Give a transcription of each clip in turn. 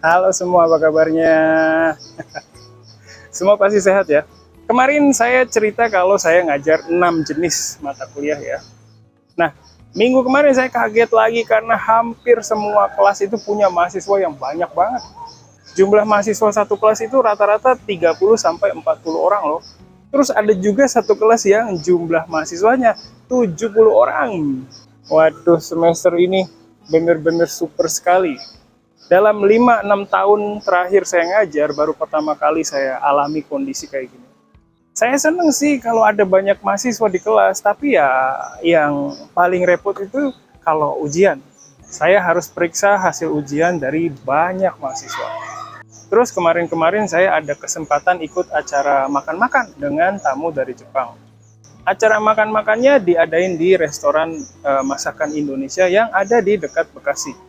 Halo semua, apa kabarnya? Semua pasti sehat ya? Kemarin saya cerita kalau saya ngajar 6 jenis mata kuliah ya. Nah, minggu kemarin saya kaget lagi karena hampir semua kelas itu punya mahasiswa yang banyak banget. Jumlah mahasiswa satu kelas itu rata-rata 30 sampai 40 orang loh. Terus ada juga satu kelas yang jumlah mahasiswanya 70 orang. Waduh, semester ini bener-bener super sekali. Dalam 5-6 tahun terakhir saya ngajar, baru pertama kali saya alami kondisi kayak gini. Saya seneng sih kalau ada banyak mahasiswa di kelas, tapi ya yang paling repot itu kalau ujian. Saya harus periksa hasil ujian dari banyak mahasiswa. Terus kemarin-kemarin saya ada kesempatan ikut acara makan-makan dengan tamu dari Jepang. Acara makan-makannya diadain di restoran masakan Indonesia yang ada di dekat Bekasi.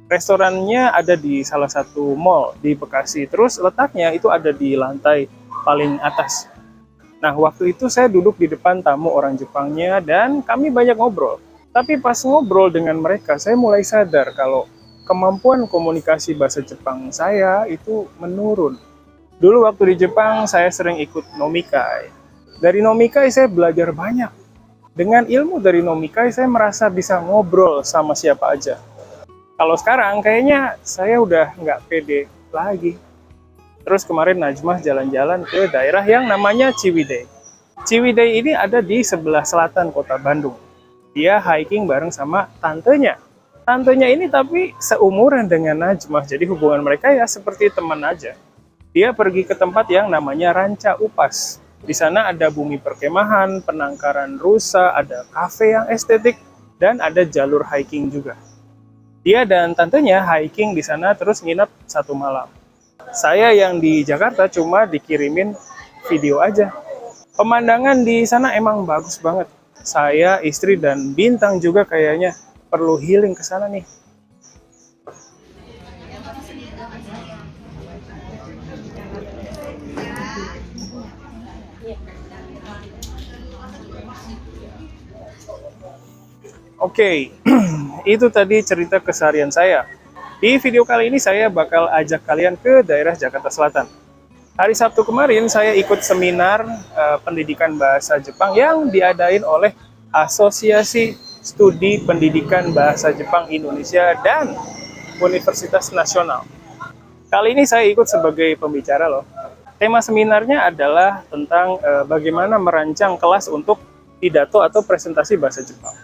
Restorannya ada di salah satu mall di Bekasi. Terus letaknya itu ada di lantai paling atas. Nah, waktu itu saya duduk di depan tamu orang Jepangnya dan kami banyak ngobrol. Tapi pas ngobrol dengan mereka, saya mulai sadar kalau kemampuan komunikasi bahasa Jepang saya itu menurun. Dulu waktu di Jepang, saya sering ikut nomikai. Dari nomikai saya belajar banyak. Dengan ilmu dari nomikai, saya merasa bisa ngobrol sama siapa aja. Kalau sekarang kayaknya saya udah nggak pede lagi. Terus kemarin Najmah jalan-jalan ke daerah yang namanya Ciwidey. Ciwidey ini ada di sebelah selatan kota Bandung. Dia hiking bareng sama tantenya. Tantenya ini tapi seumuran dengan Najmah, jadi hubungan mereka ya seperti teman aja. Dia pergi ke tempat yang namanya Ranca Upas. Di sana ada bumi perkemahan, penangkaran rusa, ada kafe yang estetik, dan ada jalur hiking juga. Dia dan tantenya hiking di sana terus nginep 1 malam. Saya yang di Jakarta cuma dikirimin video aja. Pemandangan di sana emang bagus banget. Saya, istri, dan bintang juga kayaknya perlu healing ke sana nih. Oke, itu tadi cerita keseharian saya. Di video kali ini saya bakal ajak kalian ke daerah Jakarta Selatan. Hari Sabtu kemarin saya ikut seminar pendidikan bahasa Jepang yang diadain oleh Asosiasi Studi Pendidikan Bahasa Jepang Indonesia dan Universitas Nasional. Kali ini saya ikut sebagai pembicara loh. Tema seminarnya adalah tentang bagaimana merancang kelas untuk pidato atau presentasi bahasa Jepang.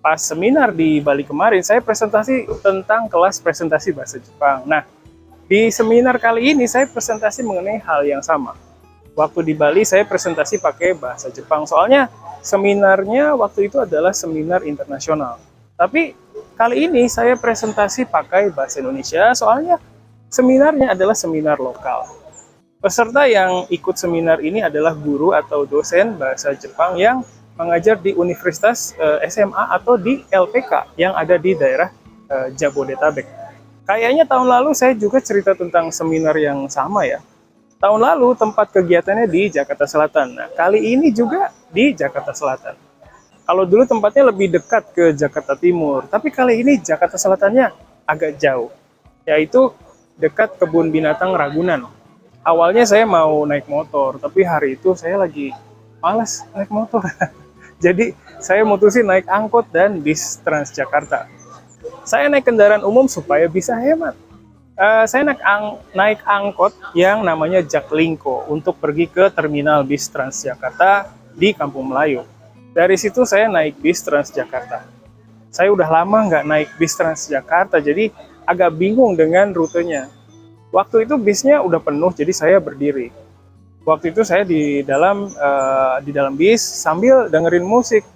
Pas seminar di Bali kemarin, saya presentasi tentang kelas presentasi bahasa Jepang. Nah, di seminar kali ini saya presentasi mengenai hal yang sama. Waktu di Bali saya presentasi pakai bahasa Jepang, soalnya seminarnya waktu itu adalah seminar internasional. Tapi kali ini saya presentasi pakai bahasa Indonesia, soalnya seminarnya adalah seminar lokal. Peserta yang ikut seminar ini adalah guru atau dosen bahasa Jepang yang mengajar di Universitas SMA atau di LPK yang ada di daerah Jabodetabek. Kayaknya tahun lalu saya juga cerita tentang seminar yang sama ya. Tahun lalu tempat kegiatannya di Jakarta Selatan. Nah, kali ini juga di Jakarta Selatan. Kalau dulu tempatnya lebih dekat ke Jakarta Timur, tapi kali ini Jakarta Selatannya agak jauh, yaitu dekat Kebun Binatang Ragunan. Awalnya saya mau naik motor, tapi hari itu saya lagi malas naik motor. Jadi saya mutusin naik angkot dan bis Transjakarta. Saya naik kendaraan umum supaya bisa hemat. Saya naik angkot yang namanya Jaklingko untuk pergi ke terminal bis Transjakarta di Kampung Melayu. Dari situ saya naik bis Transjakarta. Saya udah lama nggak naik bis Transjakarta, jadi agak bingung dengan rutenya. Waktu itu bisnya udah penuh, jadi saya berdiri. Waktu itu saya di dalam bis sambil dengerin musik.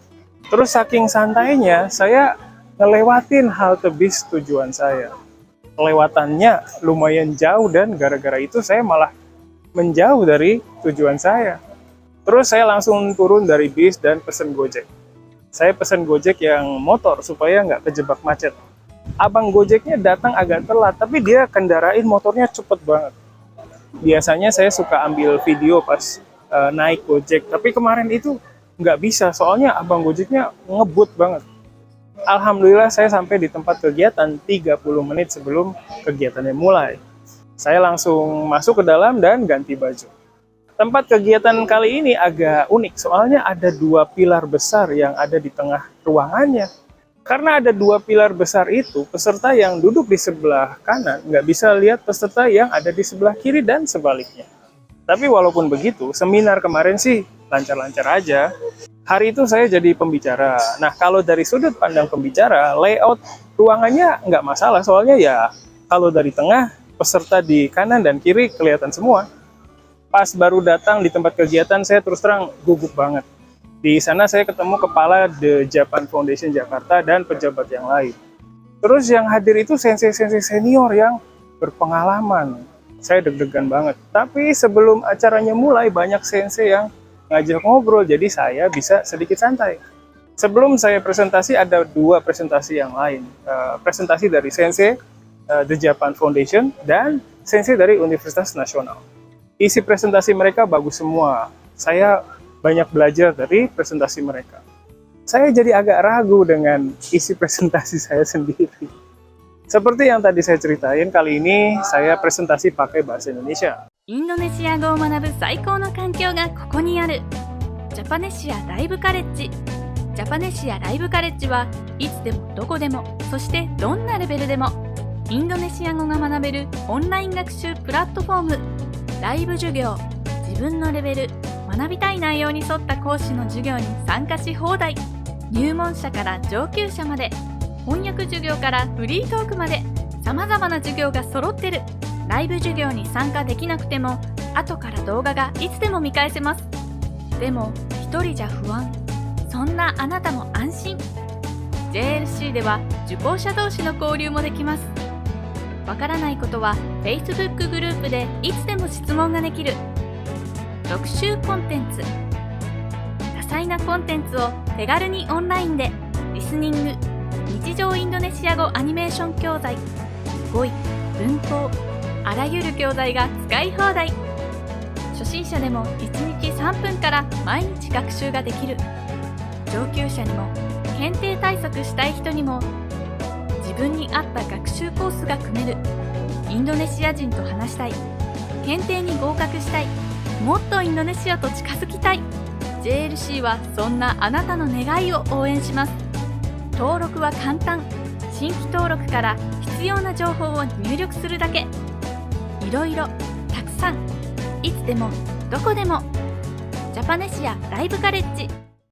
Terus saking santainya, saya ngelewatin halte bis tujuan saya. Kelewatannya lumayan jauh dan gara-gara itu saya malah menjauh dari tujuan saya. Terus saya langsung turun dari bis dan pesen Gojek. Saya pesen Gojek yang motor supaya nggak kejebak macet. Abang Gojeknya datang agak telat, tapi dia kendarain motornya cepet banget. Biasanya saya suka ambil video pas naik Gojek, tapi kemarin itu nggak bisa, soalnya abang Gojeknya ngebut banget. Alhamdulillah saya sampai di tempat kegiatan 30 menit sebelum kegiatannya mulai. Saya langsung masuk ke dalam dan ganti baju. Tempat kegiatan kali ini agak unik, soalnya ada 2 pilar besar yang ada di tengah ruangannya. Karena ada 2 pilar besar itu, peserta yang duduk di sebelah kanan nggak bisa lihat peserta yang ada di sebelah kiri dan sebaliknya. Tapi walaupun begitu, seminar kemarin sih lancar-lancar aja. Hari itu saya jadi pembicara. Nah, kalau dari sudut pandang pembicara, layout ruangannya nggak masalah, soalnya ya kalau dari tengah, peserta di kanan dan kiri kelihatan semua. Pas baru datang di tempat kegiatan, saya terus terang gugup banget. Di sana saya ketemu kepala The Japan Foundation Jakarta dan pejabat yang lain. Terus yang hadir itu sensei-sensei senior yang berpengalaman. Saya deg-degan banget. Tapi sebelum acaranya mulai, banyak sensei yang ngajak ngobrol, jadi saya bisa sedikit santai. Sebelum saya presentasi, ada 2 presentasi yang lain. Presentasi dari sensei The Japan Foundation dan sensei dari Universitas Nasional. Isi presentasi mereka bagus semua. Saya banyak belajar dari presentasi mereka. Saya jadi agak ragu dengan isi presentasi saya sendiri. Seperti yang tadi saya ceritain, kali ini saya presentasi pakai bahasa Indonesia. インドネシア語を学ぶ最高の環境がここにある。ジャパネシアライブカレッジ。ジャパネシアライブカレッジはいつでもどこでも、そしてどんなレベルでもインドネシア語が学べるオンライン学習プラットフォーム。ライブ授業、自分のレベル、学びたい内容に沿った講師の授業に参加し放題。入門者から上級者まで、翻訳授業からフリートークまで、様々な授業が揃ってる。ライブ授業に参加できなくても、後から動画がいつでも見返せます。でも、一人じゃ不安。そんなあなたも安心。JLC では受講者同士の交流もできます。わからないことは Facebook グループでいつでも質問ができる。特集コンテンツ。多彩なコンテンツを手軽にオンラインで。リスニング。日常インドネシア語アニメーション教材。語彙、文法。あらゆる教材が使い放題。初心者でも1日3分から毎日学習ができる。上級者にも検定対策したい人にも自分に合った学習コースが組める。インドネシア人と話したい。検定に合格したい。もっとインドネシアと近づきたい。JLC はそんなあなたの願いを応援します。登録は簡単。新規登録から必要な情報を入力するだけ。いろいろ、たくさん、いつでも、どこでも。ジャパネシアライブカレッジ。